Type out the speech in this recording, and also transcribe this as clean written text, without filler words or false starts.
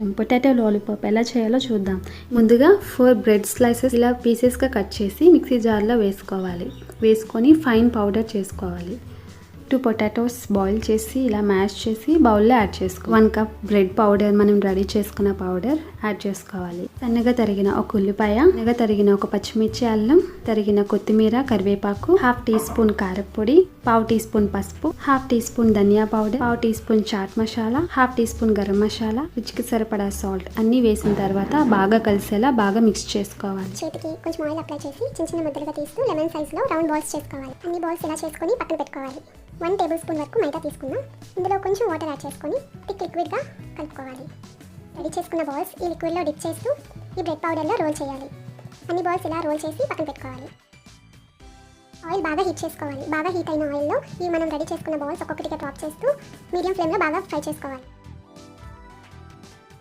Potato lollipop ఎలా చేయాలో చూద్దాం. ముందుగా 4 బ్రెడ్ స్లైసెస్ ఇలా పీసెస్గా కట్ చేసి మిక్సీ జార్లో వేసుకొని ఫైన్ పౌడర్ చేసుకోవాలి. 2 పొటాటోస్ బాయిల్ చేసి ఇలా మ్యాష్ చేసి బౌల్లో యాడ్ చేసుకోవాలి. 1 కప్ బ్రెడ్ పౌడర్, మనం రెడీ చేసుకున్న పౌడర్ యాడ్ చేసుకోవాలి. సన్నగా తరిగిన ఒక ఉల్లిపాయ, సన్నగా తరిగిన ఒక పచ్చిమిర్చి, అల్లం, తరిగిన కొత్తిమీర, కరివేపాకు, 1/2 టీ స్పూన్ కారప్పొడి, 1/2 టీ స్పూన్ పసుపు, 1/2 టీ స్పూన్ ధనియా powder, 1/2 tea spoon chaat masala, 1/2 tea spoon garam masala, రుచికి సరిపడా సాల్ట్ అన్నీ వేసిన తర్వాత బాగా కలిసేలా బాగా మిక్స్ చేసుకోవాలి. చేతికి కొంచెం ఆయిల్ అప్లై చేసి చిన్న చిన్న ముద్దలుగా తీస్తూ లెమన్ సైజ్లో రౌండ్ బాల్స్ చేసుకోవాలి. అన్ని బాల్స్ ఇలా చేసుకొని పక్కన పెట్టుకోవాలి. 1 టేబుల్ స్పూన్ వరకు మైదా తీసుకుందాం. ఇందులో కొంచెం వాటర్ యాడ్ చేసుకొని థిక్ లిక్విడ్గా కలుపుకోవాలి. రెడీ చేసుకున్న బాల్స్ ఈ లిక్విడ్లో డిప్ చేస్తూ ఈ బ్రెడ్ పౌడర్లో రోల్ చేయాలి. అన్ని బాల్స్ ఇలా రోల్ చేసి పక్కన పెట్టుకోవాలి. ఆయిల్ బాగా హీట్ చేసుకోవాలి. బాగా హీట్ అయిన ఆయిల్లో ఈ మనం రెడీ చేసుకున్న బాల్స్ ఒక్కొక్కటిగా డ్రాప్ చేస్తూ మీడియం ఫ్లేమ్లో బాగా ఫ్రై చేసుకోవాలి.